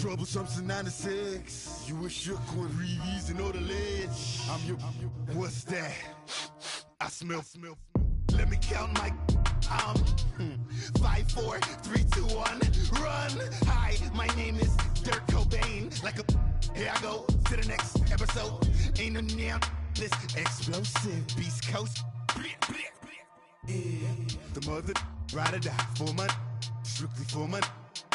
Troublesome to 96. You a shook one, breeze and know the ledge. I'm your, what's that? I smell. Let me count my 5, 4, 3, 2, 1, run. Hi, my name is Dirk Cobain. Like a, here I go to the next episode. Ain't no damn this explosive Beast Coast. The mother ride or die for my, strictly for my.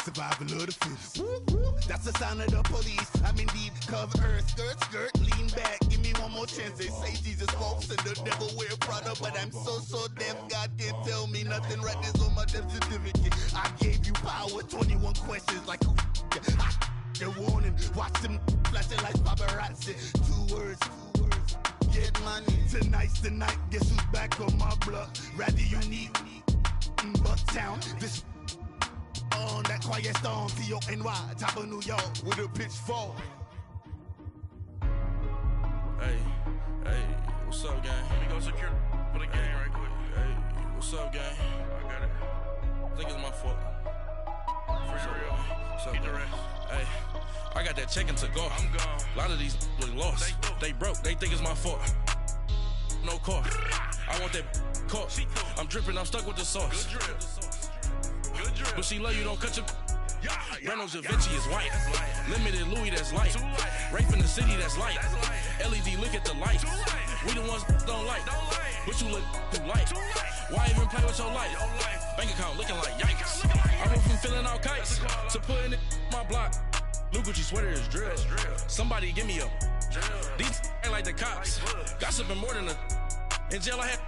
Survival of the fittest. That's the sound of the police. I'm indeed cover earth, skirt, lean back. Give me one more chance. They say Jesus walks and the devil wear Prada, but I'm so deaf. God can't tell me nothing. Right this on my death certificate. I gave you power. 21 questions like the warning. Watch them flashing like paparazzi. 2 words. Get money. Tonight's the night. Guess who's back on my block? Rather unique. Bucktown. This. On that quiet storm, T-O-N-Y, top of New York, with a pitchfork. Hey, what's up, gang? Let me go secure for the game right quick. Hey, what's up, gang? I got it. I think it's my fault. For real. What's up, get the rest. Hey, I got that check-in to go. I'm gone. A lot of these look lost. They broke. They think it's my fault. No car. I want that caught. I'm dripping. I'm stuck with the sauce. Good drip. But she love you, don't cut your. Reynolds Da Vinci is white. Limited Louis, that's light. Rape in the city, that's light. LED, look at the lights. We the ones don't like. But you look too light. Why even play with your life? Bank account looking like yikes. I went from filling out kites to putting it in my block. Blue Gucci sweater is drill. Somebody give me a. These ain't like the cops. Gossiping more than a. In jail I had.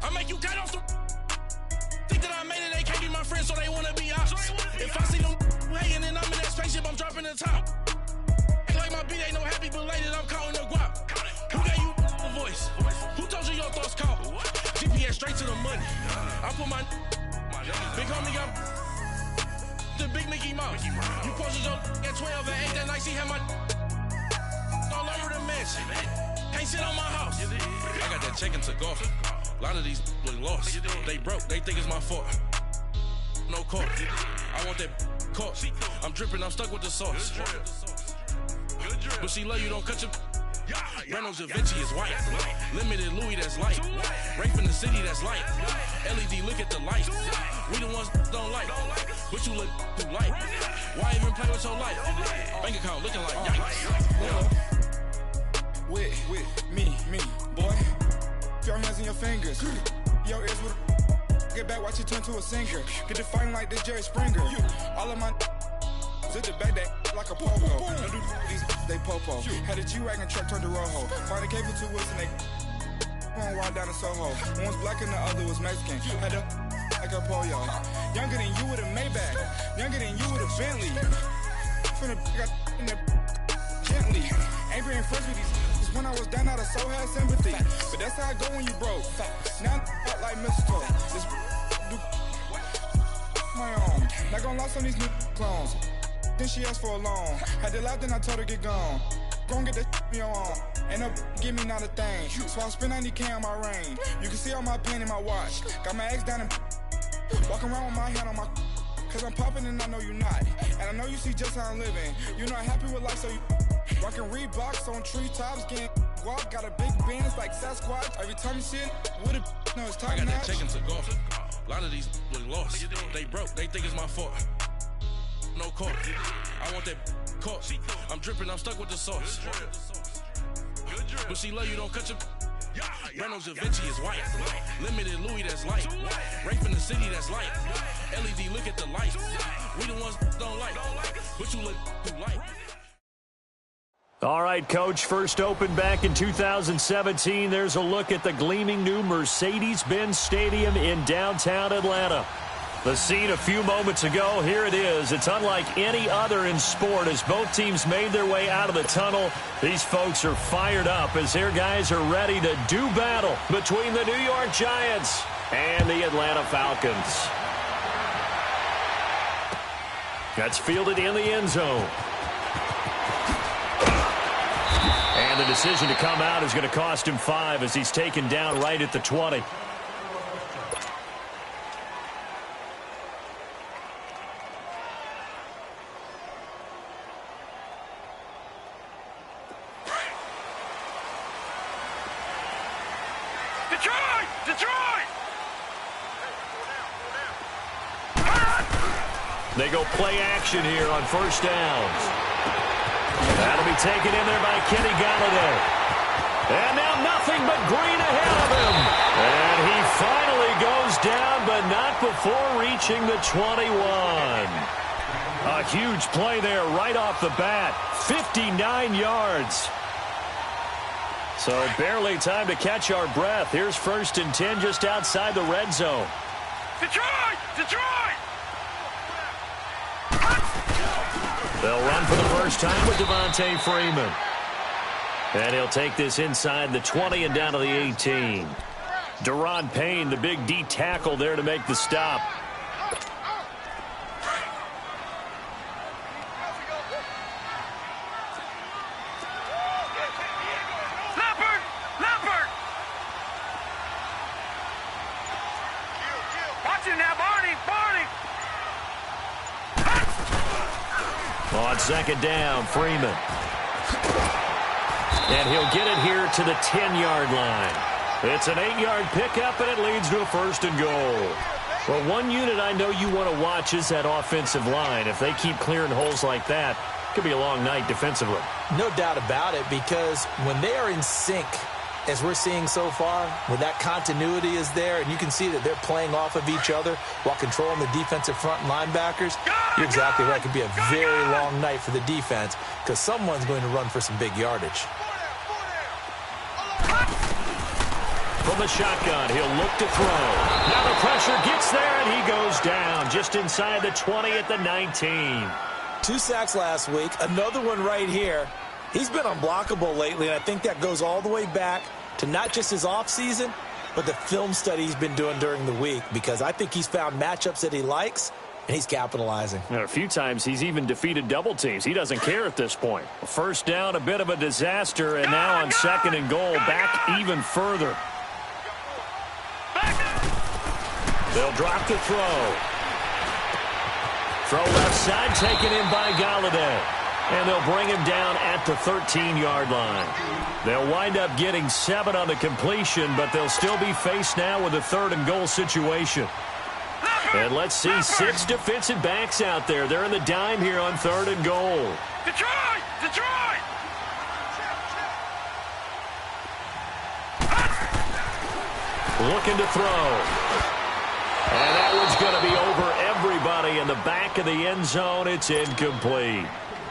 I make you cut off the. Think that I made it, they can't be my friends, so they wanna be ops. If I see them hating and I'm in that spaceship, I'm dropping the top. Ain't like my beat ain't no happy belated, I'm counting the guap. Who gave you the voice? Who told you your thoughts count? GPS straight to the money. I put my big homie got the big Mickey Mouse. You posted your at 12 and 8 that night, she had my all over the mansion. Can't sit on my house. I got that check-in to go. A lot of these look lost. They broke. They think it's my fault. No car. I want that caught. I'm dripping. I'm stuck with the sauce. But she love you, don't cut your. Reynolds Da Vinci is white. Limited Louis, that's light. Rape in the city, that's light. LED, look at the lights. We the ones don't like. But you look too light. Why even play with your life? Bank account looking like yikes. With me, boy. Your hands and your fingers. Your ears with get back, watch you turn to a singer. Get to fighting like this Jerry Springer. All of my zip the back that like a popo. No do these they popo. Had a G-Wagon truck turned to Rojo. Find a cable 2 wheels and they one ride down to Soho. One was black and the other was Mexican. Had a like a pollo. Younger than you with a Maybach. Younger than you with a Bentley. From the got in the gently. Ain't being friends with these. When I was down, I so had sympathy. But that's how I go when you broke. Now I'm like mistletoe. This do my own. Not gonna lie on these new clones. Then she asked for a loan. Had to laugh, then I told her get gone. Gon' get that me on. Ain't no give me not a thing. So I spend 90K on my range. You can see all my pain in my watch. Got my ex down and walking around with my hand on my. Cause I'm popping and I know you're not. And I know you see just how I'm living. You're not happy with life, so you. Rockin' Reeboks on treetops, getting guap, got a big band, it's like Sasquatch. Every time you see it, with it, no, it's time I got that check-in to go. A lot of these look lost. They broke, they think it's my fault. No car. I want that caught. I'm dripping, I'm stuck with the sauce. But she love you, don't cut your. Reynolds Da Vinci is white. Limited Louis, that's light. Rape in the city, that's light. LED, look at the lights. We the ones don't like. But you look too light. All right, Coach, first opened back in 2017. There's a look at the gleaming new Mercedes-Benz Stadium in downtown Atlanta. The scene a few moments ago, here it is. It's unlike any other in sport as both teams made their way out of the tunnel. These folks are fired up as their guys are ready to do battle between the New York Giants and the Atlanta Falcons. That's fielded in the end zone. And the decision to come out is going to cost him 5 as he's taken down right at the 20. Detroit! Detroit! They go play action here on first downs. That'll be taken in there by Kenny Galladay. And now nothing but green ahead of him. And he finally goes down, but not before reaching the 21. A huge play there right off the bat. 59 yards. So barely time to catch our breath. Here's 1st and 10 just outside the red zone. Detroit! Detroit! They'll run for the first time with Devontae Freeman. And he'll take this inside the 20 and down to the 18. Deron Payne, the big D tackle there to make the stop. On second down, Freeman. And he'll get it here to the 10-yard line. It's an 8-yard pickup, and it leads to a 1st and goal. Well, one unit I know you want to watch is that offensive line. If they keep clearing holes like that, it could be a long night defensively. No doubt about it, because when they are in sync, as we're seeing so far, where that continuity is there, and you can see that they're playing off of each other while controlling the defensive front linebackers, you're exactly right. It could be a very long night for the defense because someone's going to run for some big yardage. From the shotgun, he'll look to throw. Now the pressure gets there, and he goes down just inside the 20 at the 19. 2 sacks last week, another one right here. He's been unblockable lately, and I think that goes all the way back to not just his offseason, but the film study he's been doing during the week, because I think he's found matchups that he likes, and he's capitalizing. A few times he's even defeated double teams. He doesn't care at this point. First down, a bit of a disaster, and now on 2nd and goal, back even further. They'll drop the throw. Throw left side, taken in by Galladay. And they'll bring him down at the 13-yard line. They'll wind up getting 7 on the completion, but they'll still be faced now with a 3rd and goal situation. And let's see 6 defensive backs out there. They're in the dime here on 3rd and goal. Detroit! Detroit! Looking to throw. And that one's going to be over everybody in the back of the end zone. It's incomplete.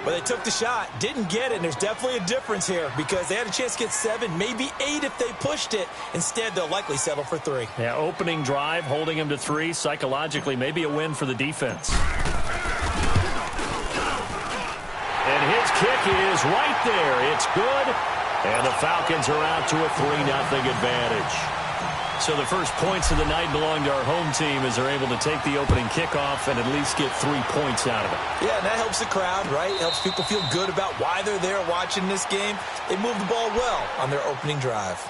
But they took the shot, didn't get it, and there's definitely a difference here because they had a chance to get 7, maybe 8 if they pushed it. Instead, they'll likely settle for 3. Yeah, opening drive, holding him to 3, psychologically, maybe a win for the defense. And his kick is right there. It's good, and the Falcons are out to a 3-0 advantage. So the first points of the night belong to our home team as they're able to take the opening kickoff and at least get 3 points out of it. Yeah, and that helps the crowd, right? It helps people feel good about why they're there watching this game. They moved the ball well on their opening drive.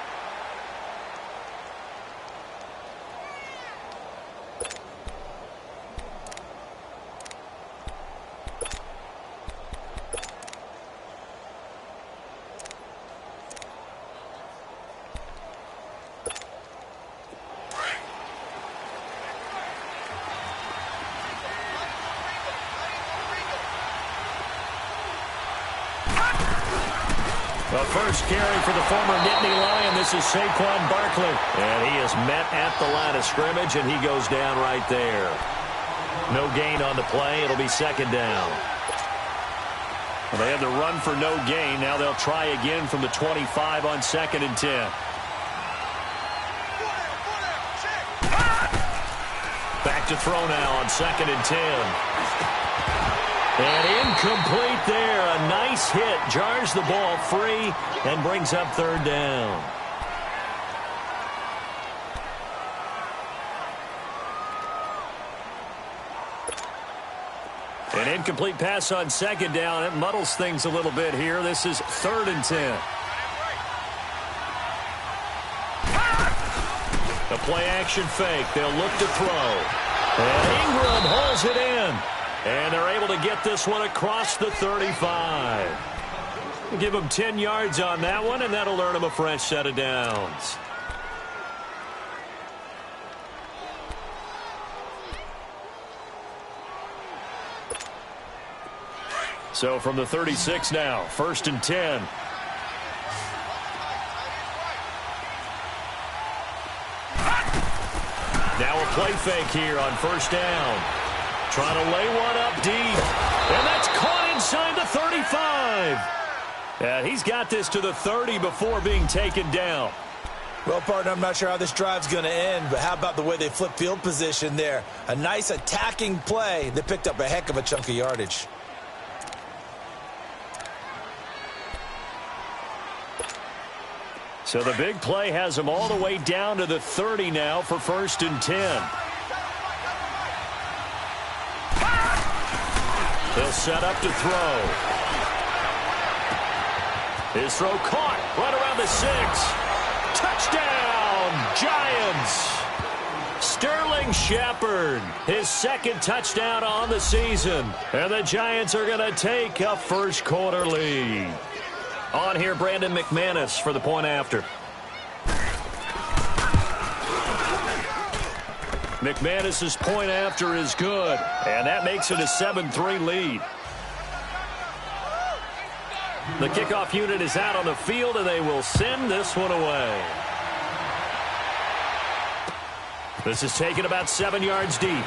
The first carry for the former Nittany Lion. This is Saquon Barkley. And he is met at the line of scrimmage, and he goes down right there. No gain on the play. It'll be 2nd down. Well, they had the run for no gain. Now they'll try again from the 25 on 2nd and 10. Back to throw now on 2nd and 10. And incomplete there. A nice hit. Jars the ball free and brings up 3rd down. An incomplete pass on 2nd down. It muddles things a little bit here. This is 3rd and 10. The play action fake. They'll look to throw. And Ingram holds it in. And they're able to get this one across the 35. We'll give them 10 yards on that one, and that'll earn them a fresh set of downs. So from the 36 now, 1st and 10. Now a play fake here on 1st down. Trying to lay one up deep. And that's caught inside the 35. Yeah, he's got this to the 30 before being taken down. Well, partner, I'm not sure how this drive's going to end, but how about the way they flip field position there? A nice attacking play that picked up a heck of a chunk of yardage. So the big play has him all the way down to the 30 now for 1st and 10. He'll set up to throw. His throw caught right around the 6. Touchdown, Giants. Sterling Shepard, his 2nd touchdown on the season. And the Giants are going to take a first quarter lead. On here, Brandon McManus for the point after. McManus's point after is good, and that makes it a 7-3 lead. The kickoff unit is out on the field, and they will send this one away. This is taken about 7 yards deep.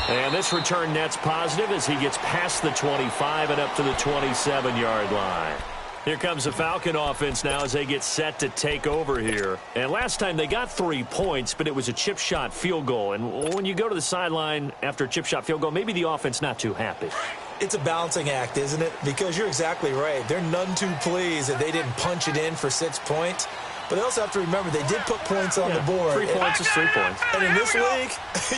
And this return net's positive as he gets past the 25 and up to the 27-yard line. Here comes the Falcon offense now as they get set to take over here. And last time they got 3 points, but it was a chip shot field goal. And when you go to the sideline after a chip shot field goal, maybe the offense not too happy. It's a balancing act, isn't it? Because you're exactly right. They're none too pleased that they didn't punch it in for 6 points. But they also have to remember they did put points on the board. 3 points is 3 points. And in this league,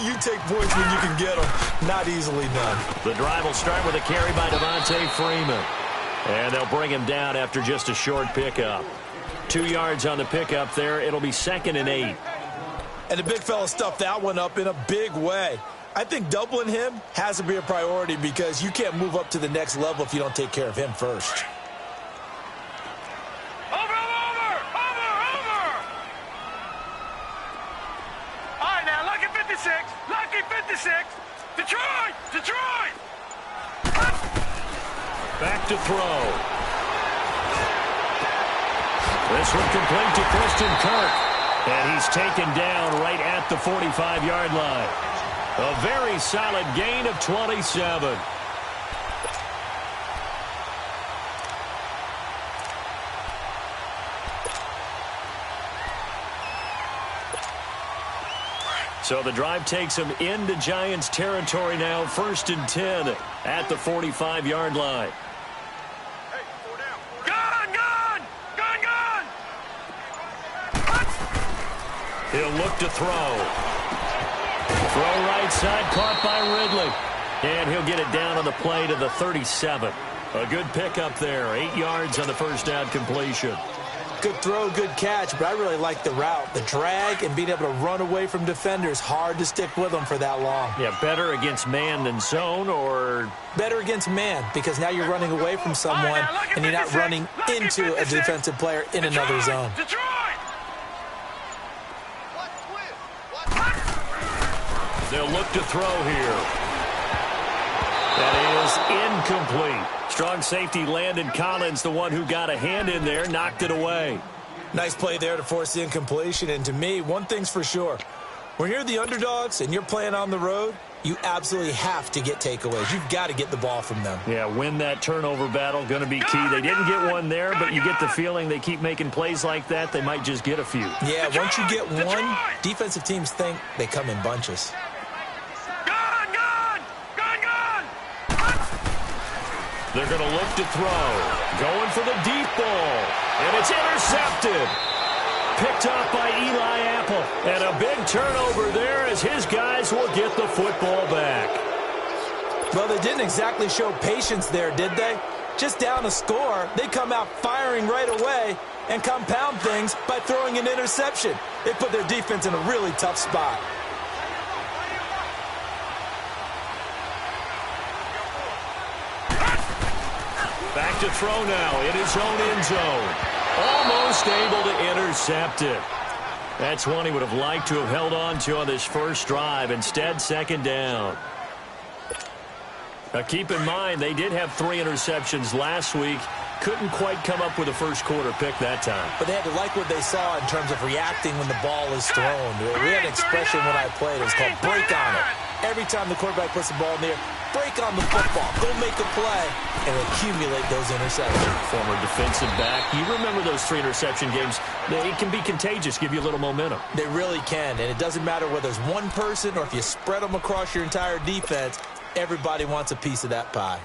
you take points when you can get them. Not easily done. The drive will start with a carry by Devontae Freeman. And they'll bring him down after just a short pickup. 2 yards on the pickup there. It'll be 2nd and 8. And the big fella stuffed that one up in a big way. I think doubling him has to be a priority because you can't move up to the next level if you don't take care of him first. Detroit! Back to throw. This one complete to Christian Kirk. And he's taken down right at the 45-yard line. A very solid gain of 27. So the drive takes him into Giants territory now. 1st and 10 at the 45-yard line. Hey, 4 down. Gun! He'll look to throw. Throw right side, caught by Ridley. And he'll get it down on the play to the 37. A good pickup there. 8 yards on the first down completion. Good throw, good catch, but I really like the route. The drag and being able to run away from defenders. Hard to stick with them for that long. Yeah, better against man than zone, or? Better against man, because now you're running away from someone and you're not running into a defensive player in another zone. They'll look to throw here. That is incomplete. Strong safety Landon Collins, the one who got a hand in there, knocked it away. Nice play there to force the incompletion. And to me, one thing's for sure. When you're the underdogs and you're playing on the road, you absolutely have to get takeaways. You've got to get the ball from them. Yeah, win that turnover battle, going to be key. They didn't get one there, but you get the feeling they keep making plays like that, they might just get a few. Yeah, once you get one, defensive teams think they come in bunches. They're going to look to throw. Going for the deep ball. And it's intercepted. Picked up by Eli Apple. And a big turnover there as his guys will get the football back. Well, they didn't exactly show patience there, did they? Just down a score, they come out firing right away and compound things by throwing an interception. They put their defense in a really tough spot. Back to throw now in his own end zone. Almost able to intercept it. That's one he would have liked to have held on to on this first drive. Instead, 2nd down. Now keep in mind, they did have 3 interceptions last week. Couldn't quite come up with a first quarter pick that time. But they had to like what they saw in terms of reacting when the ball is thrown. We had an expression when I played. It was called break on it. Every time the quarterback puts the ball in the air, break on the football. Go make a play and accumulate those interceptions. Former defensive back. You remember those 3 interception games. They can be contagious, give you a little momentum. They really can, and it doesn't matter whether it's one person or if you spread them across your entire defense. Everybody wants a piece of that pie.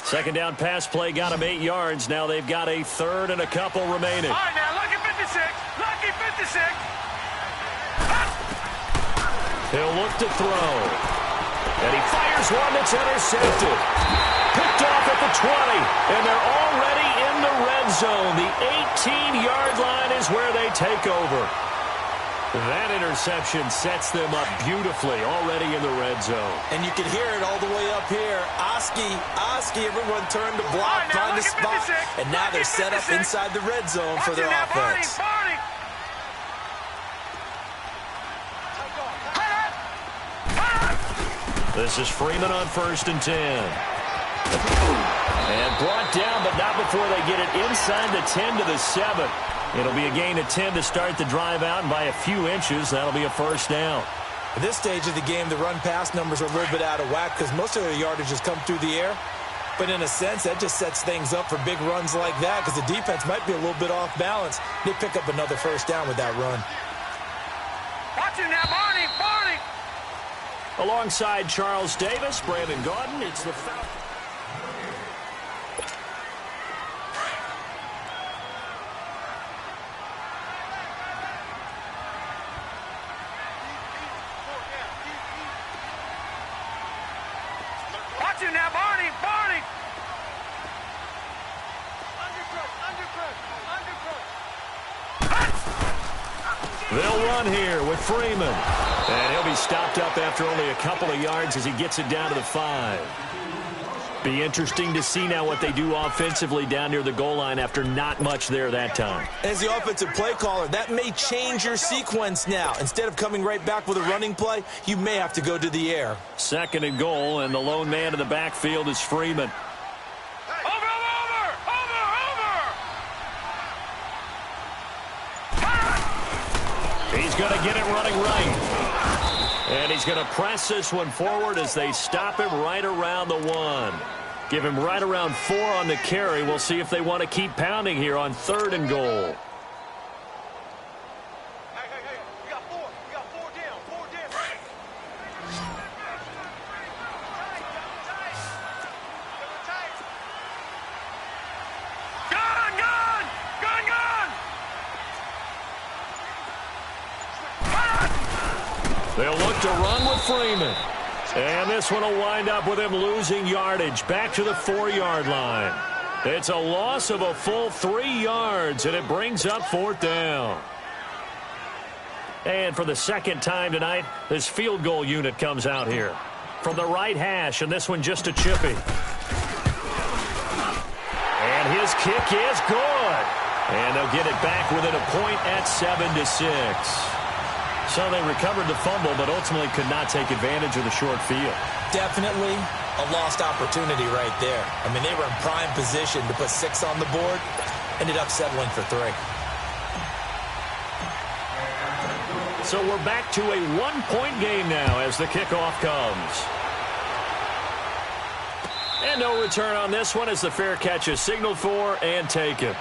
Second down pass play got them 8 yards. Now they've got a third and a couple remaining. All right, now, lucky 56. Lucky 56. He'll look to throw. And he fires one that's intercepted. Picked off at the 20. And they're already in the red zone. The 18-yard line is where they take over. That interception sets them up beautifully already in the red zone. And you can hear it all the way up here. Oski, everyone turned to block, find a spot. And now they're set up inside the red zone for their offense. This is Freeman on 1st and 10. And brought down, but not before they get it inside the 10 to the 7. It'll be a gain of 10 to start the drive out, and by a few inches, that'll be a first down. At this stage of the game, the run-pass numbers are a little bit out of whack because most of their yardage has come through the air. But in a sense, that just sets things up for big runs like that because the defense might be a little bit off balance. They pick up another first down with that run. Watch it now, Barney. Alongside Charles Davis, Brandon Gaudin, it's the foul. Watch it now, Barney. They'll run here with Freeman. And he'll be stopped up after only a couple of yards as he gets it down to the 5. Be interesting to see now what they do offensively down near the goal line after not much there that time. As the offensive play caller, that may change your sequence now. Instead of coming right back with a running play, you may have to go to the air. 2nd and goal, and the lone man in the backfield is Freeman. He's going to get it running right. And he's going to press this one forward as they stop him right around the 1. Give him right around 4 on the carry. We'll see if they want to keep pounding here on 3rd and goal. Hey, we got 4. We got 4 down. 4 down. They'll look to run with Freeman. And this one will wind up with him losing yardage back to the 4-yard line. It's a loss of a full 3 yards, and it brings up 4th down. And for the 2nd time tonight, this field goal unit comes out here. From the right hash, and this one just a chippy. And his kick is good. And they'll get it back within a point at 7-6. So they recovered the fumble, but ultimately could not take advantage of the short field. Definitely a lost opportunity right there. I mean, they were in prime position to put 6 on the board. Ended up settling for 3. So we're back to a 1-point game now as the kickoff comes. And no return on this one as the fair catch is signaled for and taken.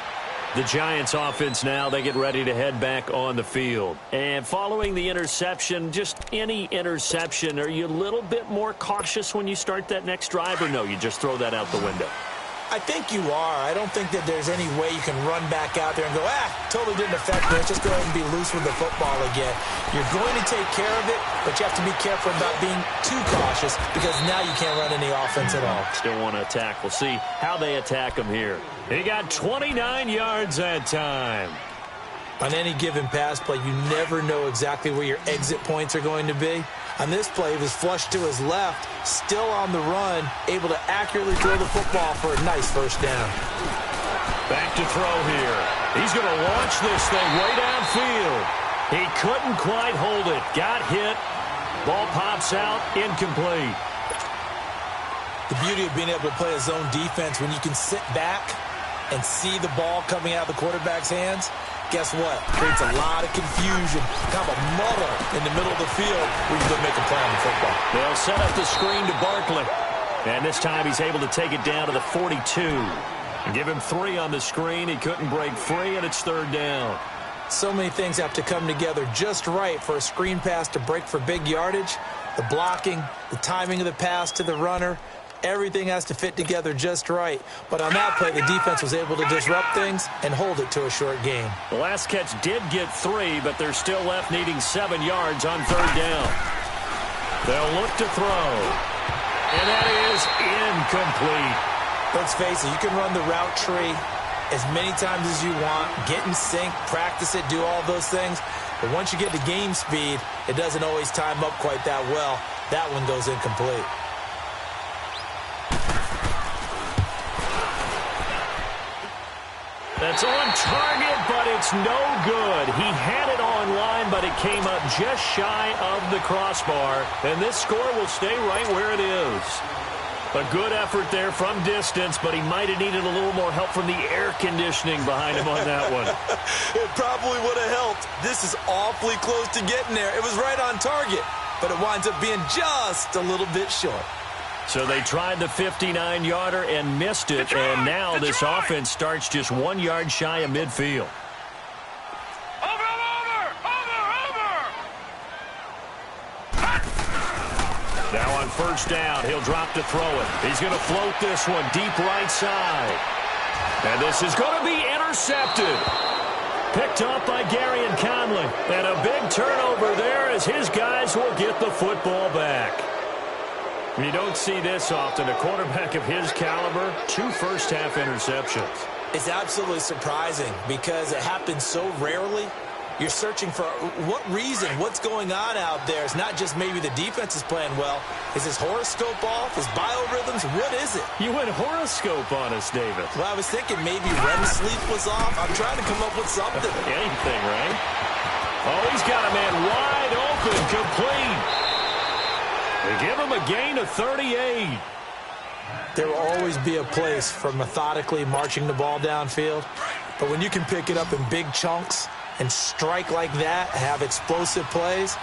The Giants offense now, they get ready to head back on the field. And following the interception, just any interception, are you a little bit more cautious when you start that next drive, or no, you just throw that out the window? I think you are. I don't think that there's any way you can run back out there and go, totally didn't affect me. Let's just go ahead and be loose with the football again. You're going to take care of it, but you have to be careful about being too cautious because now you can't run any offense at all. Still want to attack. We'll see how they attack him here. He got 29 yards that time. On any given pass play, you never know exactly where your exit points are going to be. On this play, he was flushed to his left, still on the run, able to accurately throw the football for a nice first down. Back to throw here. He's going to launch this thing way downfield. He couldn't quite hold it. Got hit. Ball pops out, incomplete. The beauty of being able to play a zone defense when you can sit back and see the ball coming out of the quarterback's hands, guess what? Creates a lot of confusion, kind of a muddle in the middle of the field where you can make a play on the football. They'll set up the screen to Barkley. And this time he's able to take it down to the 42. And give him 3 on the screen. He couldn't break free, and it's 3rd down. So many things have to come together just right for a screen pass to break for big yardage. The blocking, the timing of the pass to the runner, everything has to fit together just right. But on that play, the defense was able to disrupt things and hold it to a short gain. The last catch did get 3, but they're still left needing 7 yards on 3rd down. They'll look to throw. And that is incomplete. Let's face it, you can run the route tree as many times as you want, get in sync, practice it, do all those things. But once you get to game speed, it doesn't always time up quite that well. That one goes incomplete. That's on target, but it's no good. He had it on line, but it came up just shy of the crossbar. And this score will stay right where it is. A good effort there from distance, but he might have needed a little more help from the air conditioning behind him on that one. It probably would have helped. This is awfully close to getting there. It was right on target, but it winds up being just a little bit short. So they tried the 59-yarder and missed it, and now this offense starts just 1 yard shy of midfield. Now on 1st down, he'll drop to throw it. He's going to float this one deep right side. And this is going to be intercepted. Picked up by Gary and Conley. And a big turnover there as his guys will get the football back. You don't see this often. A quarterback of his caliber, 2 first-half interceptions. It's absolutely surprising because it happens so rarely. You're searching for what reason, what's going on out there. It's not just maybe the defense is playing well. Is his horoscope off? His biorhythms? What is it? You went horoscope on us, David. Well, I was thinking maybe REM sleep was off. I'm trying to come up with something. Anything, right? Oh, he's got a man wide open, complete. They give him a gain of 38. There will always be a place for methodically marching the ball downfield. But when you can pick it up in big chunks and strike like that, have explosive plays,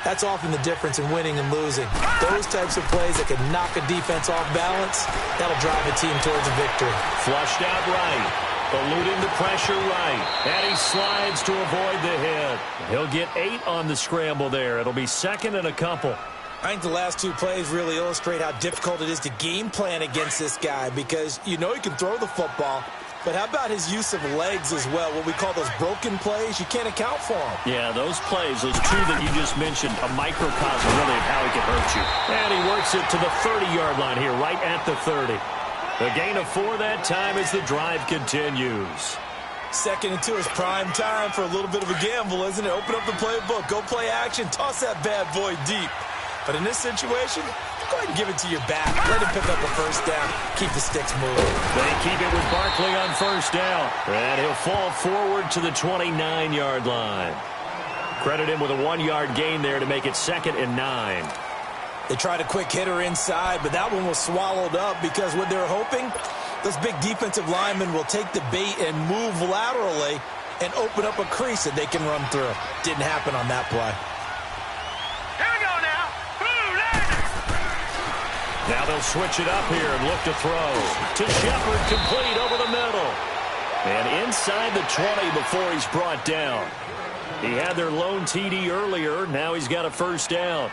that's often the difference in winning and losing. Those types of plays that can knock a defense off balance, that'll drive a team towards a victory. Flushed out right. Eluding the pressure right. And he slides to avoid the hit. He'll get 8 on the scramble there. It'll be 2nd and a couple. I think the last 2 plays really illustrate how difficult it is to game plan against this guy because you know he can throw the football, but how about his use of legs as well? What we call those broken plays, you can't account for them. Yeah, those plays, those 2 that you just mentioned, a microcosm really of how he can hurt you. And he works it to the 30-yard line here, right at the 30. A gain of 4 that time as the drive continues. 2nd and 2 is prime time for a little bit of a gamble, isn't it? Open up the playbook, go play action, toss that bad boy deep. But in this situation, go ahead and give it to your back. Let him pick up a 1st down. Keep the sticks moving. They keep it with Barkley on 1st down. And he'll fall forward to the 29-yard line. Credit him with a 1-yard gain there to make it 2nd and 9. They tried a quick hitter inside, but that one was swallowed up because what they're hoping, those big defensive linemen will take the bait and move laterally and open up a crease that they can run through. Didn't happen on that play. Now they'll switch it up here and look to throw. To Shepard, complete over the middle. And inside the 20 before he's brought down. He had their lone TD earlier. Now he's got a 1st down.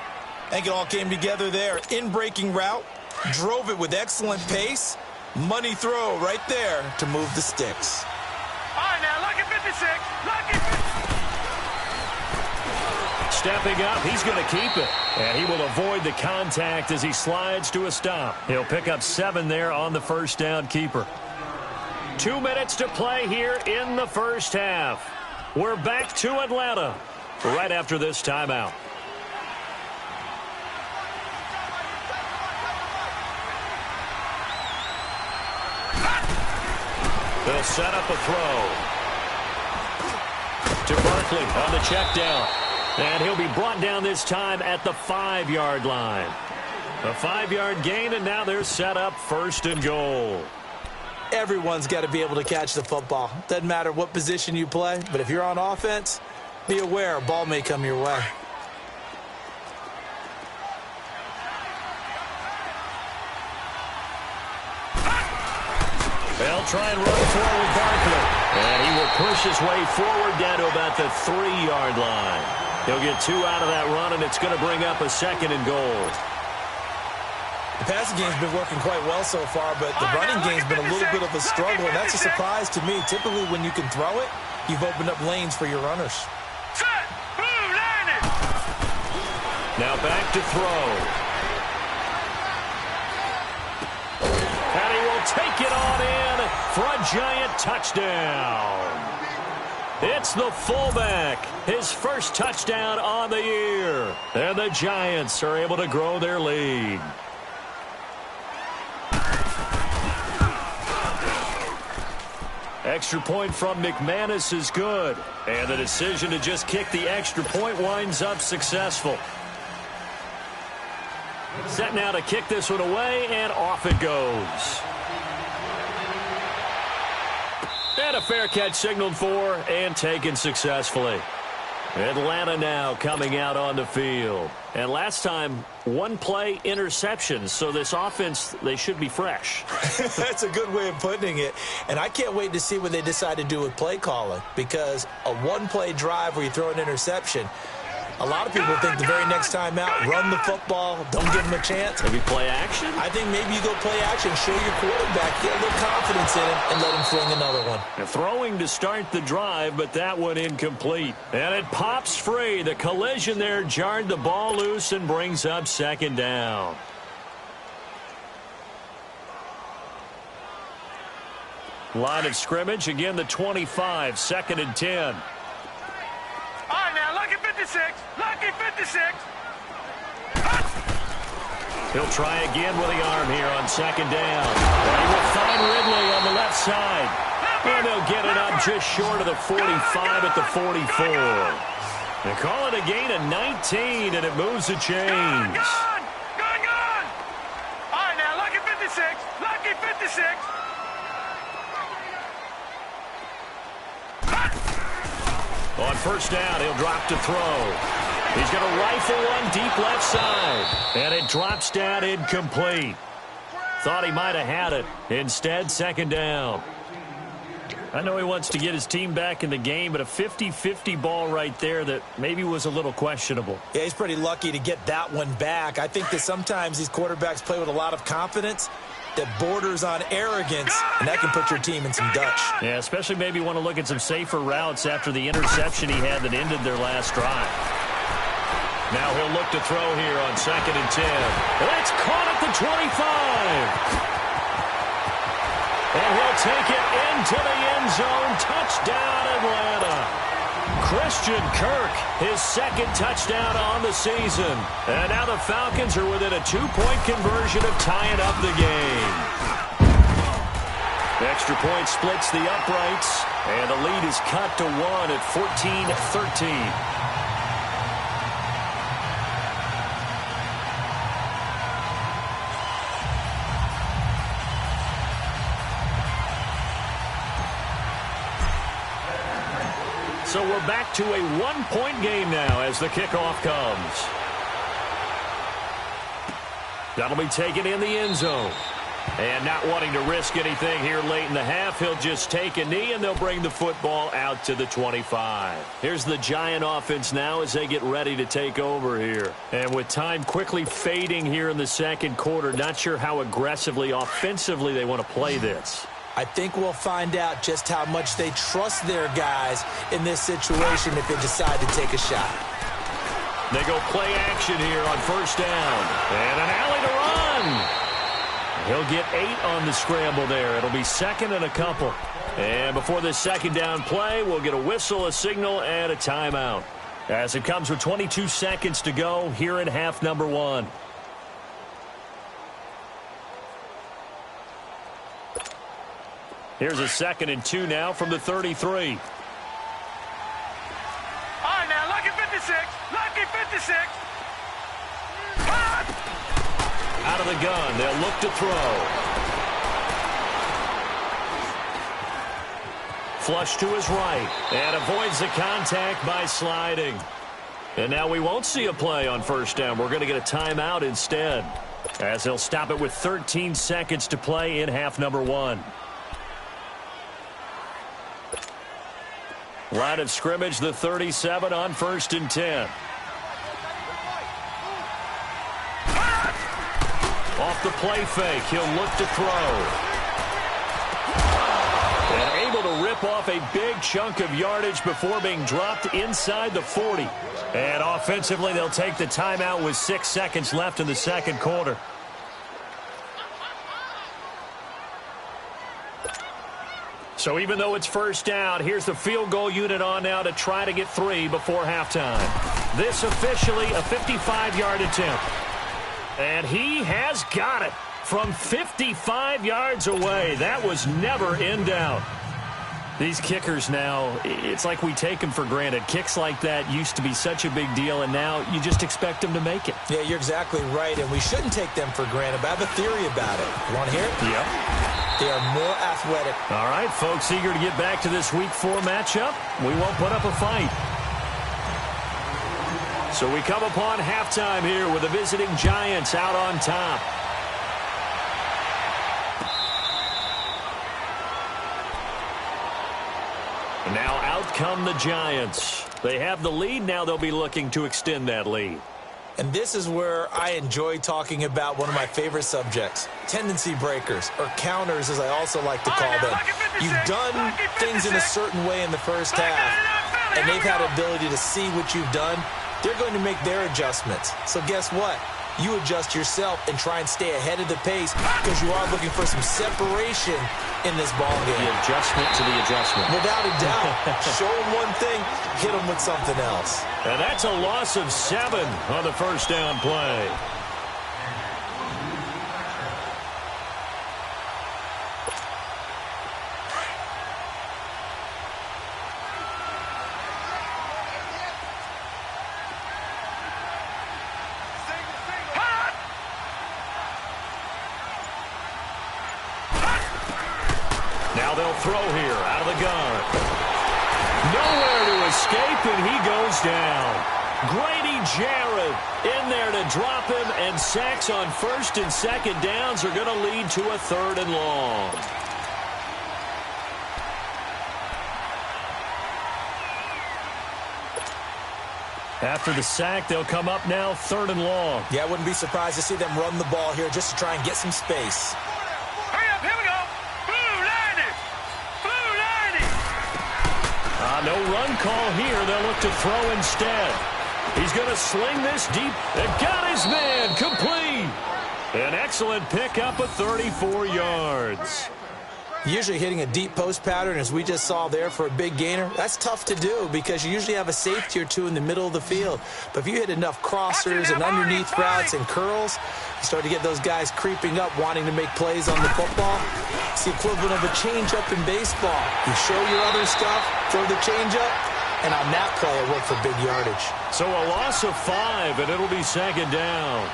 I think it all came together there. In-breaking route. Drove it with excellent pace. Money throw right there to move the sticks. All right, now, lucky 56. Lucky 56. Stepping up, he's going to keep it. And he will avoid the contact as he slides to a stop. He'll pick up 7 there on the 1st down keeper. 2 minutes to play here in the 1st half. We're back to Atlanta right after this timeout. They'll set up a throw. To Barkley on the check down. And he'll be brought down this time at the 5-yard line. A 5-yard gain, and now they're set up 1st and goal. Everyone's got to be able to catch the football. Doesn't matter what position you play, but if you're on offense, be aware a ball may come your way. They'll try and run forward Barkley. And he will push his way forward down to about the 3-yard line. He'll get 2 out of that run, and it's going to bring up a 2nd and goal. The passing game's been working quite well so far, but the running game's been a little bit of a struggle, and that's a surprise to me. Typically, when you can throw it, you've opened up lanes for your runners. Set. Boom, landed. Now back to throw. And he will take it on in for a giant touchdown. It's the fullback, his first touchdown on the year. And the Giants are able to grow their lead. Extra point from McManus is good. And the decision to just kick the extra point winds up successful. Set now to kick this one away, and off it goes. And a fair catch signaled for and taken successfully. Atlanta now coming out on the field. And last time, 1 play interception. So this offense, they should be fresh. That's a good way of putting it. And I can't wait to see what they decide to do with play calling. Because a 1-play drive where you throw an interception, a lot of people think the very next time out, run the football, don't give them a chance. Maybe play action? I think maybe you go play action, show your quarterback, get a little confidence in him, and let him fling another one. Now throwing to start the drive, but that one incomplete. And it pops free. The collision there jarred the ball loose and brings up 2nd down. Line of scrimmage, again the 25, 2nd and 10. All right, now, lucky 56. Lucky 56. He'll try again with the arm here on 2nd down. And he will find Ridley on the left side. And they'll get it up just short of the 45 at the 44. They call it a gain of 19, and it moves the chains. Gone. All right, now, lucky 56. Lucky 56. On 1st down, he'll drop to throw. He's going to rifle one deep left side. And it drops down incomplete. Thought he might have had it. Instead, 2nd down. I know he wants to get his team back in the game, but a 50-50 ball right there that maybe was a little questionable. Yeah, he's pretty lucky to get that one back. I think that sometimes these quarterbacks play with a lot of confidence that borders on arrogance, and that can put your team in some Dutch. Yeah, especially maybe want to look at some safer routes after the interception he had that ended their last drive. Now he'll look to throw here on 2nd and 10. That's caught at the 25. And he'll take it into the end zone. Touchdown, Atlanta. Christian Kirk, his 2nd touchdown on the season. And now the Falcons are within a 2-point conversion of tying up the game. The extra point splits the uprights, and the lead is cut to 1 at 14-13. So we're back to a 1-point game now as the kickoff comes. That'll be taken in the end zone. And not wanting to risk anything here late in the half, he'll just take a knee and they'll bring the football out to the 25. Here's the Giant offense now as they get ready to take over here. And with time quickly fading here in the 2nd quarter, not sure how aggressively, offensively they want to play this. I think we'll find out just how much they trust their guys in this situation if they decide to take a shot. They go play action here on 1st down. And an alley to run. He'll get 8 on the scramble there. It'll be 2nd and a couple. And before this 2nd down play, we'll get a whistle, a signal, and a timeout. As it comes with 22 seconds to go here in half number 1. Here's a 2nd and 2 now from the 33. All right, now, lucky 56. Lucky 56. out of the gun. They'll look to throw. Flush to his right, and avoids the contact by sliding. And now we won't see a play on first down. We're going to get a timeout instead, as they'll stop it with 13 seconds to play in half number 1. Line of scrimmage, the 37 on 1st and 10. Off the play fake, he'll look to throw. And able to rip off a big chunk of yardage before being dropped inside the 40. And offensively, they'll take the timeout with 6 seconds left in the second quarter. So even though it's first down, here's the field goal unit on now to try to get 3 before halftime. This officially a 55-yard attempt. And he has got it from 55 yards away. That was never in doubt. These kickers now, it's like we take them for granted. Kicks like that used to be such a big deal, and now you just expect them to make it. Yeah, you're exactly right, and we shouldn't take them for granted. But I have a theory about it. You want to hear it? Yep. They are more athletic. All right, folks, eager to get back to this Week 4 matchup. We won't put up a fight. So we come upon halftime here with the visiting Giants out on top. Now out come the Giants. They have the lead. Now they'll be looking to extend that lead. And this is where I enjoy talking about one of my favorite subjects, tendency breakers, or counters as I also like to call them. You've done things in a certain way in the first half, and they've had ability to see what you've done. They're going to make their adjustments. So guess what? You adjust yourself and try and stay ahead of the pace because you are looking for some separation in this ball game. The adjustment to the adjustment. Without a doubt. Show them one thing, hit them with something else. And that's a loss of 7 on the first down play. Now they'll throw here out of the gun. Nowhere to escape, and he goes down. Grady Jarrett in there to drop him, and sacks on first and second downs are going to lead to a 3rd and long. After the sack, they'll come up now 3rd and long. Yeah, I wouldn't be surprised to see them run the ball here just to try and get some space. Hurry up, here we go. Blue 90. Blue 90. No run call here. They'll look to throw instead. He's going to sling this deep. And got his man complete. An excellent pickup of 34 yards. Usually hitting a deep post pattern, as we just saw there for a big gainer, that's tough to do because you usually have a safety or two in the middle of the field. But if you hit enough crossers and underneath routes and curls, you start to get those guys creeping up, wanting to make plays on the football. It's the equivalent of a changeup in baseball. You show your other stuff, throw the changeup, and on that play, it worked for big yardage. So a loss of 5, and it'll be second down.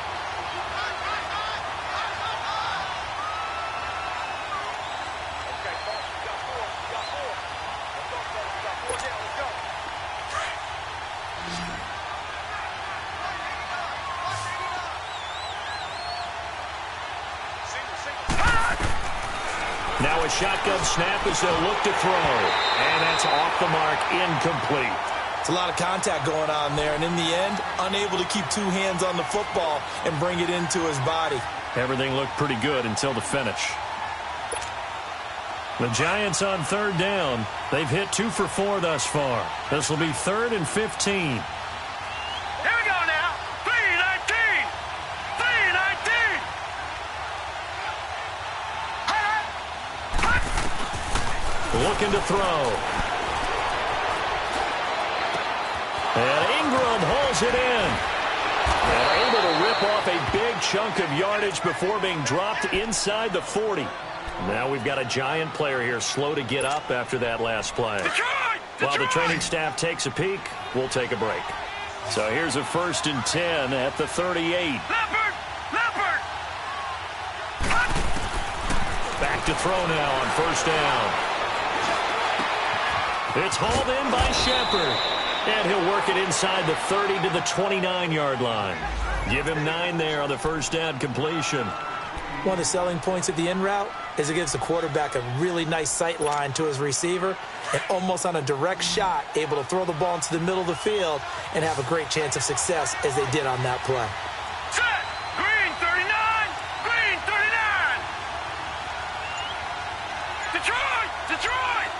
Now a shotgun snap as they'll look to throw. And that's off the mark, incomplete. It's a lot of contact going on there, and in the end, unable to keep 2 hands on the football and bring it into his body. Everything looked pretty good until the finish. The Giants on 3rd down. They've hit 2 for 4 thus far. This will be 3rd and 15. Here we go now. 3-19. 3-19. Looking to throw. And Ingram holds it in. And able to rip off a big chunk of yardage before being dropped inside the 40. Now we've got a Giant player here slow to get up after that last play. While the training staff takes a peek, we'll take a break. So here's a 1st and 10 at the 38. Leopard! Leopard! to throw now on first down. It's hauled in by Shepard. And he'll work it inside the 30 to the 29-yard line. Give him 9 there on the first down completion. One of the selling points of the in route is it gives the quarterback a really nice sight line to his receiver and almost on a direct shot able to throw the ball into the middle of the field and have a great chance of success as they did on that play. Set! Green 39! Green 39! Detroit! Detroit!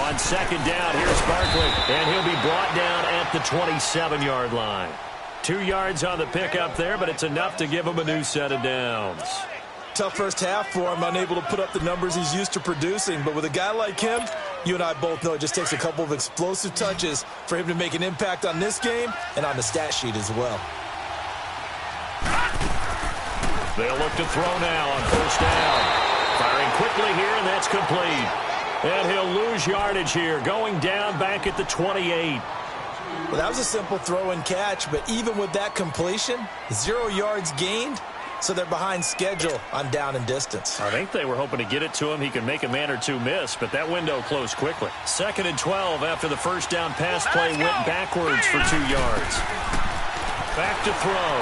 On second down, here's Barkley, and he'll be brought down at the 27-yard line. 2 yards on the pickup there, but it's enough to give him a new set of downs. Tough first half for him, unable to put up the numbers he's used to producing. But with a guy like him, you and I both know it just takes a couple of explosive touches for him to make an impact on this game and on the stat sheet as well. They'll look to throw now on first down. Firing quickly here, and that's complete. And he'll lose yardage here, going down back at the 28. Well, that was a simple throw and catch, but even with that completion, 0 yards gained, so they're behind schedule on down and distance. I think they were hoping to get it to him. He could make a man or two miss, but that window closed quickly. 2nd and 12 after the first down pass play went backwards for 2 yards. Back to throw.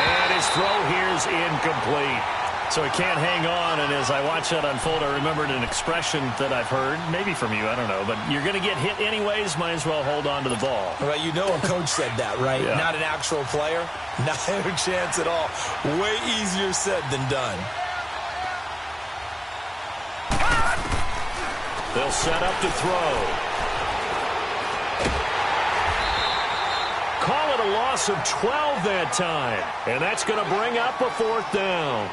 And his throw here's incomplete. So he can't hang on, and as I watch that unfold, I remembered an expression that I've heard, maybe from you, I don't know, but you're going to get hit anyways, might as well hold on to the ball. Right, you know a coach said that, right? Yeah. Not an actual player, not a chance at all. Way easier said than done. They'll set up to throw. Call it a loss of 12 that time, and that's going to bring up a 4th down.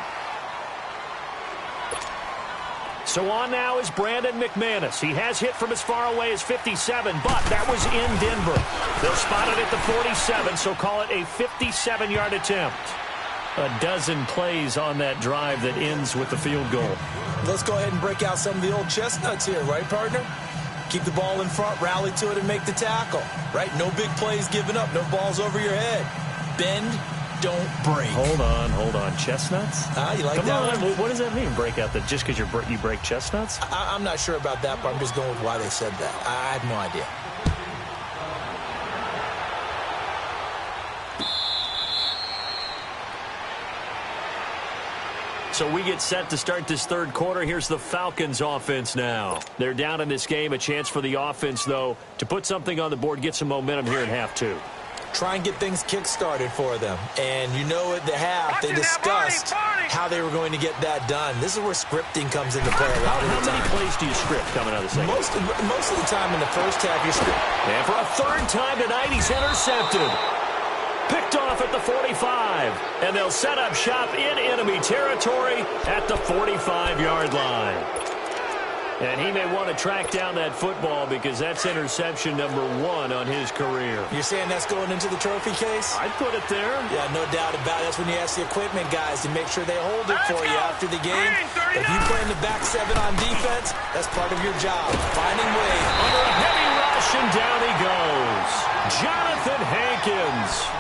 So on now is Brandon McManus. He has hit from as far away as 57, but that was in Denver. They'll spot it at the 47, so call it a 57-yard attempt. A dozen plays on that drive that ends with the field goal. Let's go ahead and break out some of the old chestnuts here, right, partner? Keep the ball in front, rally to it, and make the tackle, right? No big plays given up, no balls over your head. Bend, don't break. Hold on. Chestnuts? You like that one? What does that mean, break out? That just because you break chestnuts? I'm not sure about that, but I'm just going with why they said that. I have no idea. So we get set to start this 3rd quarter. Here's the Falcons offense now. They're down in this game. A chance for the offense, though, to put something on the board, get some momentum here in half 2. Try and get things kick-started for them. And you know at the half, they discussed how they were going to get that done. This is where scripting comes into play a lot of the time. How many plays do you script coming out of the second? Most of the time in the first half, you script. And for a 3rd time tonight, he's intercepted. Picked off at the 45. And they'll set up shop in enemy territory at the 45-yard line. And he may want to track down that football because that's interception number 1 on his career. You're saying that's going into the trophy case? I'd put it there. Yeah, no doubt about it. That's when you ask the equipment guys to make sure they hold it for you after the game. If you play in the back 7 on defense, that's part of your job. Finding ways. Under a heavy rush, and down he goes. Jonathan Hankins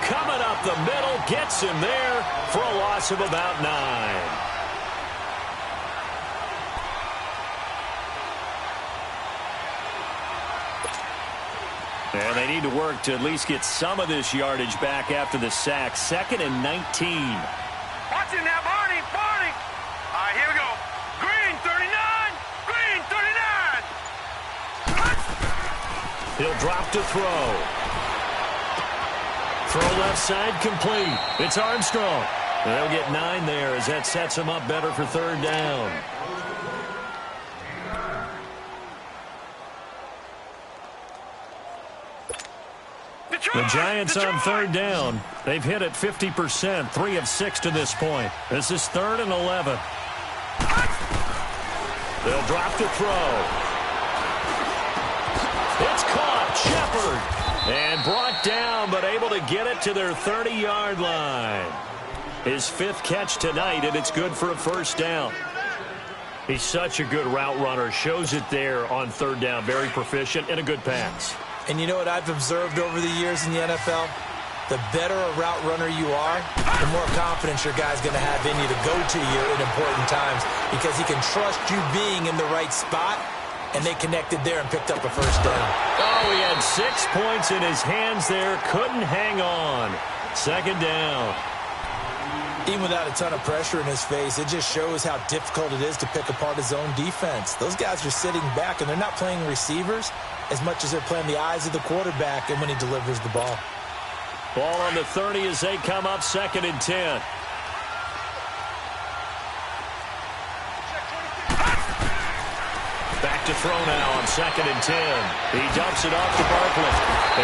coming up the middle, gets him there for a loss of about 9. And they need to work to at least get some of this yardage back after the sack. 2nd and 19. Watch it now, Barney. All right, here we go. Green 39. Green 39. He'll drop to throw. Throw left side complete. It's Armstrong. And they'll get 9 there as that sets him up better for 3rd down. The Giants on 3rd down. They've hit it 50%, 3 of 6 to this point. This is 3rd and 11. They'll drop to throw. It's caught. Shepard. And brought down, but able to get it to their 30-yard line. His 5th catch tonight, and it's good for a 1st down. He's such a good route runner. Shows it there on 3rd down. Very proficient and a good pass. And you know what I've observed over the years in the NFL? the better a route runner you are, the more confidence your guy's going to have in you to go to you in important times because he can trust you being in the right spot, and they connected there and picked up a first down. Oh, he had 6 points in his hands there. Couldn't hang on. Second down. Even without a ton of pressure in his face, it just shows how difficult it is to pick apart his own defense. Those guys are sitting back, and they're not playing receivers as much as they're playing the eyes of the quarterback and when he delivers the ball. Ball on the 30 as they come up 2nd and 10. Back to throw now on 2nd and 10. He dumps it off to Barkley.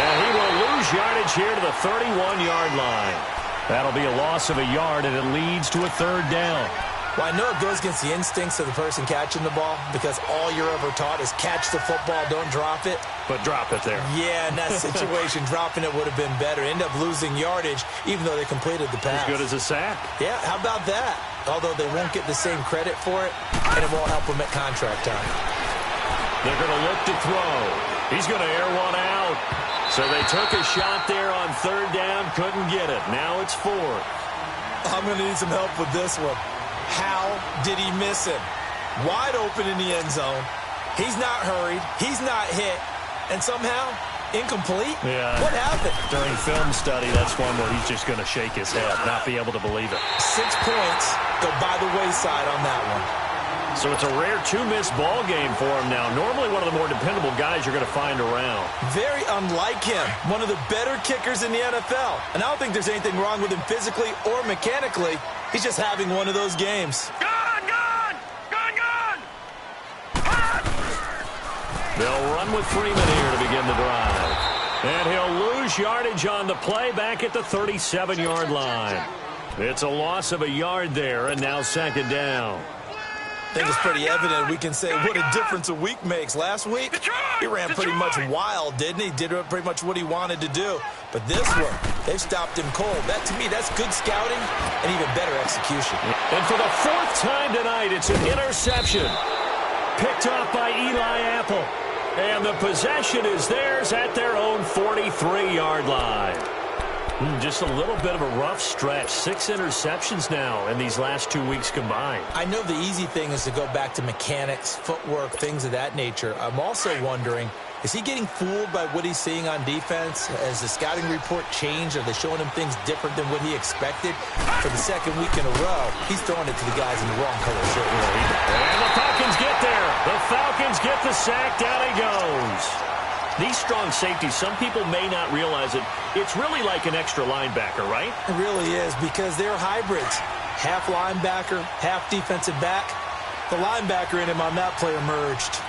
And he will lose yardage here to the 31-yard line. That'll be a loss of a yard, and it leads to a 3rd down. Well, I know it goes against the instincts of the person catching the ball because all you're ever taught is catch the football, don't drop it. But drop it there. Yeah, in that situation, dropping it would have been better. End up losing yardage, even though they completed the pass. As good as a sack. Yeah, how about that? Although they won't get the same credit for it, and it won't help them at contract time. They're going to look to throw. He's going to air one out. So they took a shot there on 3rd down, couldn't get it. Now it's 4th. I'm going to need some help with this one. How did he miss him? Wide open in the end zone. He's not hurried. He's not hit. And somehow, incomplete? Yeah. What happened? During film study, that's one where he's just going to shake his head, not be able to believe it. 6 points go by the wayside on that one. So it's a rare 2-miss ball game for him now. Normally one of the more dependable guys you're going to find around. Very unlike him. One of the better kickers in the NFL. And I don't think there's anything wrong with him physically or mechanically. He's just having one of those games. Gone, gone! Gone, gone! They'll run with Freeman here to begin the drive. And he'll lose yardage on the play back at the 37-yard line. It's a loss of a yard there, and now 2nd down. I think it's pretty evident. We can say what a difference a week makes. Last week, he ran pretty much wild, didn't he? Did pretty much what he wanted to do. But this one, they've stopped him cold. That, to me, that's good scouting and even better execution. And for the 4th time tonight, it's an interception. Picked off by Eli Apple. And the possession is theirs at their own 43-yard line. Just a little bit of a rough stretch. 6 interceptions now in these last 2 weeks combined. I know the easy thing is to go back to mechanics, footwork, things of that nature. I'm also wondering, is he getting fooled by what he's seeing on defense? Has the scouting report changed? Are they showing him things different than what he expected? For the 2nd week in a row, he's throwing it to the guys in the wrong color shirt. And the Falcons get there. The Falcons get the sack. Down he goes. These strong safeties, some people may not realize it. It's really like an extra linebacker, right? It really is because they're hybrids. Half linebacker, half defensive back. The linebacker in him on that play emerged.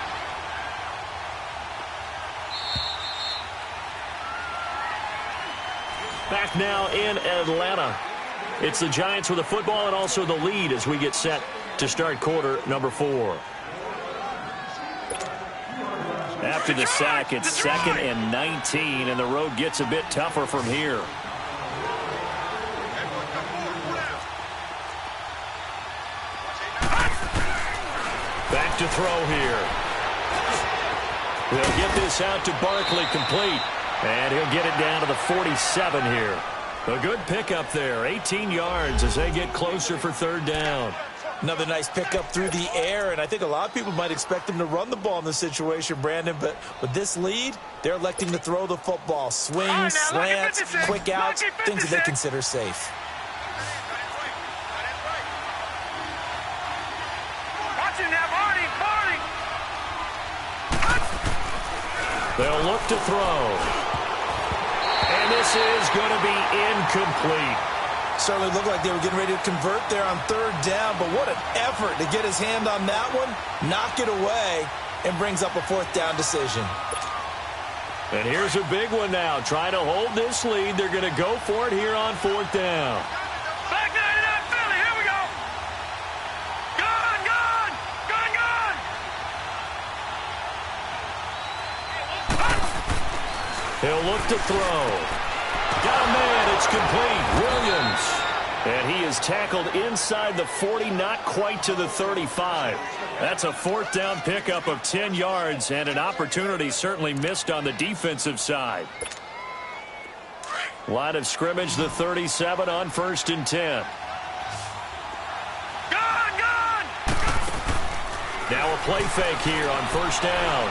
Back now in Atlanta. It's the Giants with the football and also the lead as we get set to start quarter number 4. After the sack, it's 2nd and 19, and the road gets a bit tougher from here. Back to throw here. They'll get this out to Barkley, complete. And he'll get it down to the 47 here. A good pickup there, 18 yards as they get closer for 3rd down. Another nice pickup through the air, and I think a lot of people might expect them to run the ball in this situation, Brandon, but with this lead, they're electing to throw the football. Swings, slants, quick outs, things that they consider safe. Watching that, Barney! They'll look to throw. And this is going to be incomplete. Certainly looked like they were getting ready to convert there on 3rd down, but what an effort to get his hand on that one, knock it away, and brings up a 4th down decision. And here's a big one now. Trying to hold this lead. They're going to go for it here on 4th down. Back 99 Philly, here we go! Gone, gone! Gone, gone! He'll look to throw. Got a man, it's complete. Williams. And he is tackled inside the 40, not quite to the 35. That's a 4th down pickup of 10 yards and an opportunity certainly missed on the defensive side. Line of scrimmage, the 37 on 1st and 10. Gone! Now a play fake here on 1st down.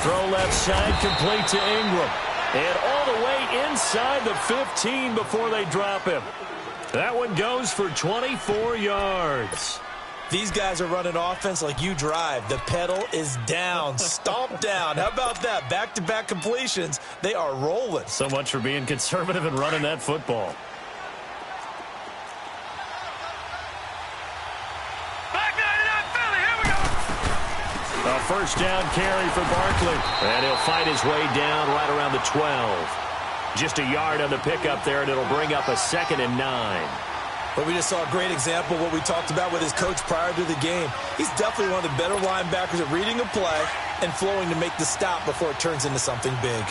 Throw left side, complete to Ingram. And all the way inside the 15 before they drop him. That one goes for 24 yards. These guys are running offense like you drive. The pedal is down, stomp down. How about that? Back-to-back completions. They are rolling. So much for being conservative and running that football. Back 99 Philly, here we go. A 1st down carry for Barkley. And he'll fight his way down right around the 12. Just a yard on the pickup there, and it'll bring up a 2nd and 9. But we just saw a great example of what we talked about with his coach prior to the game. He's definitely one of the better linebackers at reading a play and flowing to make the stop before it turns into something big.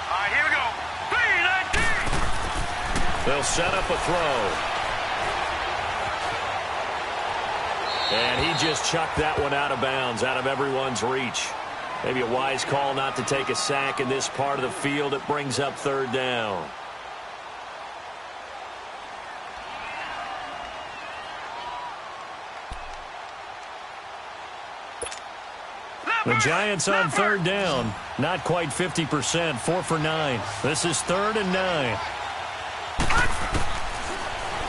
All right, here we go. 3-19. They'll set up a throw. And he just chucked that one out of bounds, out of everyone's reach. Maybe a wise call not to take a sack in this part of the field. It brings up 3rd down. The Giants on 3rd down. Not quite 50%. 4 for 9. This is 3rd and 9.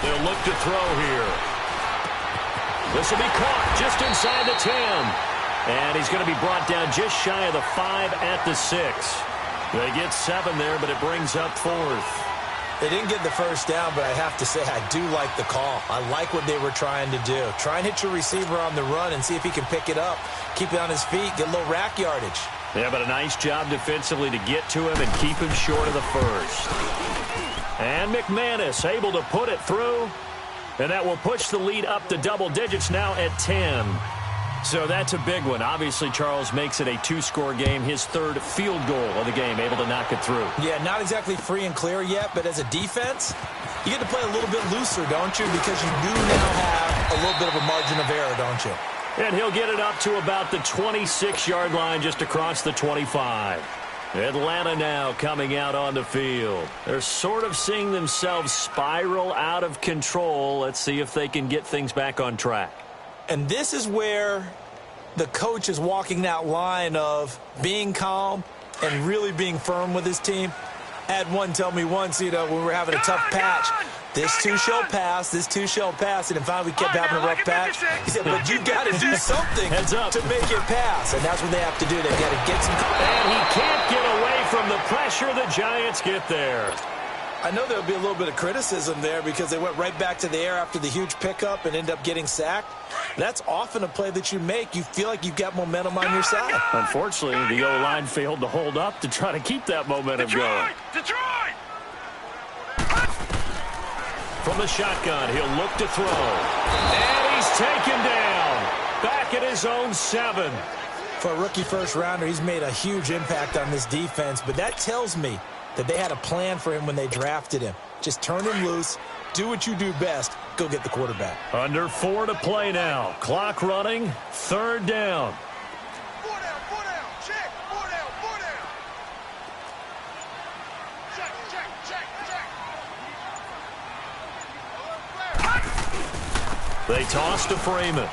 They'll look to throw here. This will be caught just inside the 10. And he's going to be brought down just shy of the 5 at the 6. They get 7 there, but it brings up 4th. They didn't get the 1st down, but I have to say I do like the call. I like what they were trying to do. Try and hit your receiver on the run and see if he can pick it up. Keep it on his feet, get a little rack yardage. Yeah, but a nice job defensively to get to him and keep him short of the 1st. And McManus able to put it through. And that will push the lead up to double digits now at 10. So that's a big one. Obviously, Charles makes it a 2-score game. His 3rd field goal of the game, able to knock it through. Yeah, not exactly free and clear yet, but as a defense, you get to play a little bit looser, don't you? Because you do now have a little bit of a margin of error, don't you? And he'll get it up to about the 26-yard line just across the 25. Atlanta now coming out on the field. They're sort of seeing themselves spiral out of control. Let's see if they can get things back on track. And this is where the coach is walking that line of being calm and really being firm with his team. I had one tell me once, when we were having a tough patch, this too shall pass, this too shall pass. And finally we kept having a rough patch. He said, but you got to do something to make it pass. And that's what they have to do. They've got to get some. And he can't get away from the pressure. The Giants get there. I know there'll be a little bit of criticism there because they went right back to the air after the huge pickup and end up getting sacked. That's often a play that you make. You feel like you've got momentum on your side. Unfortunately, the O-line failed to hold up to try to keep that momentum going. Detroit! From the shotgun, he'll look to throw. And he's taken down. Back at his own 7. For a rookie first-rounder, he's made a huge impact on this defense, but that tells me that they had a plan for him when they drafted him. Just turn him loose, do what you do best, go get the quarterback. Under 4 to play now. Clock running, 3rd down. 4 down, check, 4 down. Check. They toss to Freeman.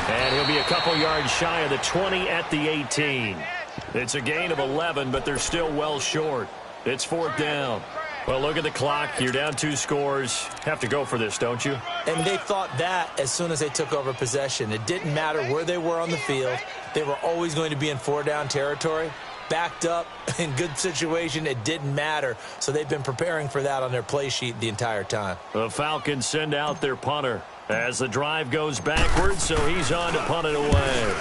And he'll be a couple yards shy of the 20 at the 18. It's a gain of 11, but they're still well short. It's 4th down. Well, look at the clock. You're down 2 scores. Have to go for this, don't you? And they thought that as soon as they took over possession. It didn't matter where they were on the field. They were always going to be in 4-down territory. Backed up, in good situation, it didn't matter. So they've been preparing for that on their play sheet the entire time. The Falcons send out their punter as the drive goes backwards, so he's on to punt it away.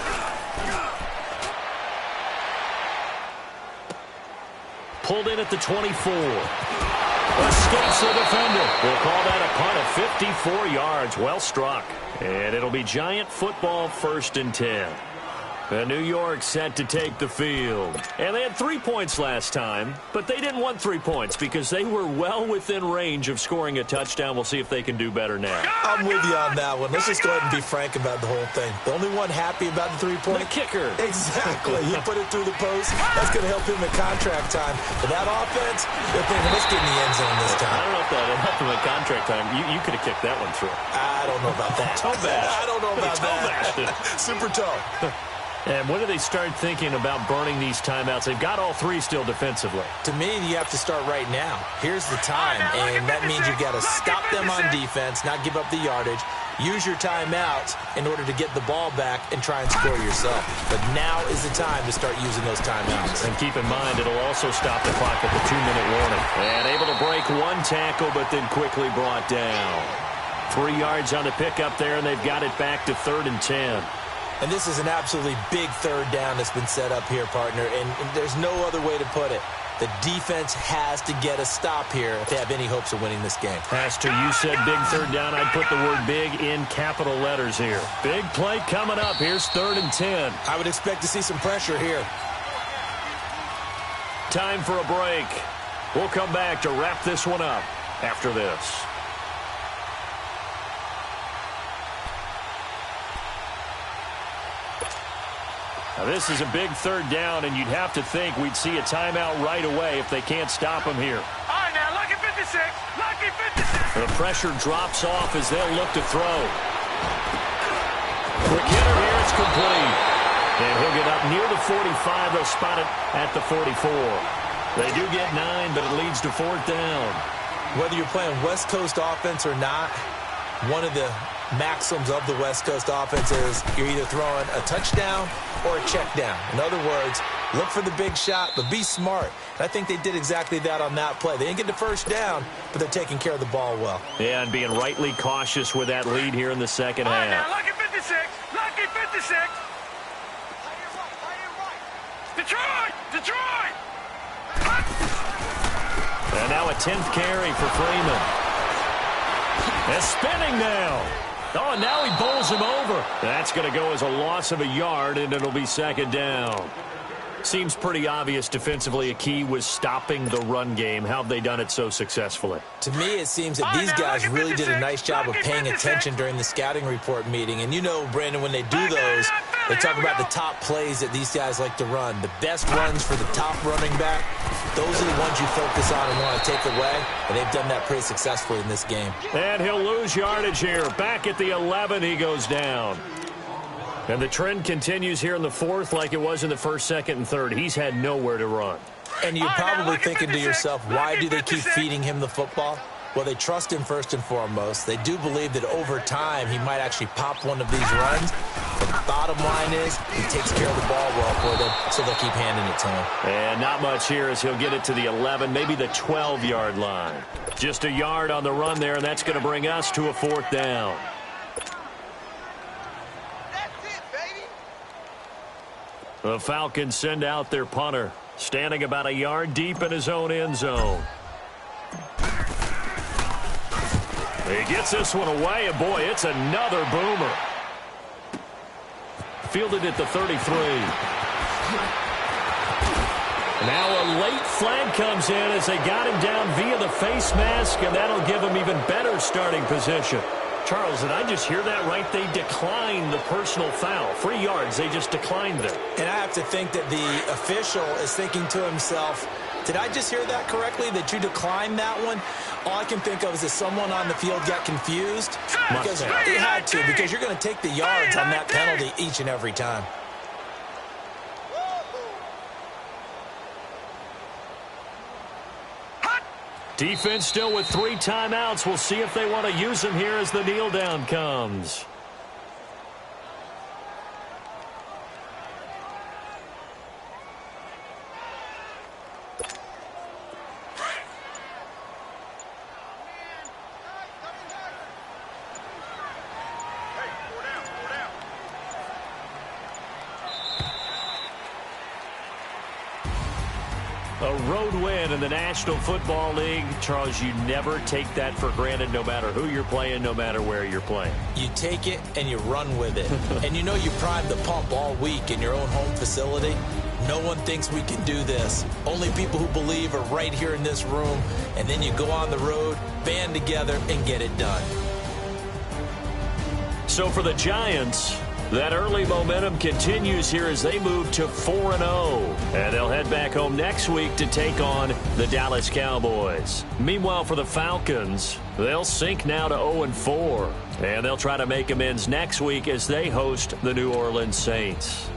Pulled in at the 24. Escapes the defender. We'll call that a punt of 54 yards. Well struck. And it'll be Giant football, 1st and 10. And New York set to take the field. And they had 3 points last time, but they didn't want 3 points because they were well within range of scoring a touchdown. We'll see if they can do better now. I'm with you on that one. Let's just go ahead and be frank about the whole thing. The only one happy about the 3-point? The kicker. Exactly. He put it through the post. That's going to help him in contract time. But that offense, they're thinking, let's get in the end zone this time. I don't know if that helped him in contract time. You could have kicked that one through. I don't know about that. Toe bash. I don't know about that. Super toe. And when do they start thinking about burning these timeouts? They've got all 3 still defensively. To me, you have to start right now. Here's the time, and that means you've got to stop them on defense, not give up the yardage, use your timeouts in order to get the ball back and try and score yourself. But now is the time to start using those timeouts. And keep in mind, it'll also stop the clock at the 2-minute warning. And able to break 1 tackle, but then quickly brought down. 3 yards on the pickup there, and they've got it back to 3rd and 10. And this is an absolutely big 3rd down that's been set up here, partner, and there's no other way to put it. The defense has to get a stop here if they have any hopes of winning this game. Pastor, you said big 3rd down. I'd put the word big in capital letters here. Big play coming up. Here's 3rd and 10. I would expect to see some pressure here. Time for a break. We'll come back to wrap this one up after this. Now, this is a big 3rd down, and you'd have to think we'd see a timeout right away if they can't stop him here. All right, now, lucky 56. Lucky 56. The pressure drops off as they'll look to throw. Quick hitter here, it's complete. And he'll get up near the 45. They'll spot it at the 44. They do get 9, but it leads to 4th down. Whether you're playing West Coast offense or not, one of the maxims of the West Coast offense is you're either throwing a touchdown or a check down. In other words, look for the big shot, but be smart. And I think they did exactly that on that play. They didn't get the 1st down, but they're taking care of the ball well. Yeah, and being rightly cautious with that lead here in the second half. Now, lucky 56. Lucky 56. Detroit! Detroit! And now a 10th carry for Freeman. And spinning now. Oh, and now he bowls him over. That's going to go as a loss of a yard, and it'll be 2nd down. Seems pretty obvious defensively a key was stopping the run game. How have they done it so successfully? To me, it seems that these guys really did a nice job of paying attention during the scouting report meeting. And you know, Brandon, when they do those, they talk about the top plays that these guys like to run. The best runs for the top running back, those are the ones you focus on and want to take away. And they've done that pretty successfully in this game. And he'll lose yardage here. Back at the 11, he goes down. And the trend continues here in the 4th like it was in the 1st, 2nd, and 3rd. He's had nowhere to run. And you're probably thinking to yourself, why do they keep feeding him the football? Well, they trust him first and foremost. They do believe that over time he might actually pop one of these runs. But the bottom line is he takes care of the ball well for them, so they'll keep handing it to him. And not much here as he'll get it to the 11, maybe the 12-yard line. Just a yard on the run there, and that's going to bring us to a 4th down. The Falcons send out their punter, standing about a yard deep in his own end zone. He gets this one away, and boy, it's another boomer. Fielded at the 33. Now a late flag comes in as they got him down via the face mask, and that'll give him even better starting position. Charles, did I just hear that right? They declined the personal foul. 3 yards, they just declined it. And I have to think that the official is thinking to himself, did I just hear that correctly, that you declined that one? All I can think of is that someone on the field got confused. Because they had to, because you're going to take the yards on that penalty each and every time. Defense still with 3 timeouts. We'll see if they want to use them here as the kneel down comes. A A road win in the National Football League. Charles, you never take that for granted no matter who you're playing, no matter where you're playing. You take it and you run with it. And you know you primed the pump all week in your own home facility. No one thinks we can do this. Only people who believe are right here in this room. And then you go on the road, band together, and get it done. So for the Giants, that early momentum continues here as they move to 4-0. And they'll head back home next week to take on the Dallas Cowboys. Meanwhile, for the Falcons, they'll sink now to 0-4. And they'll try to make amends next week as they host the New Orleans Saints.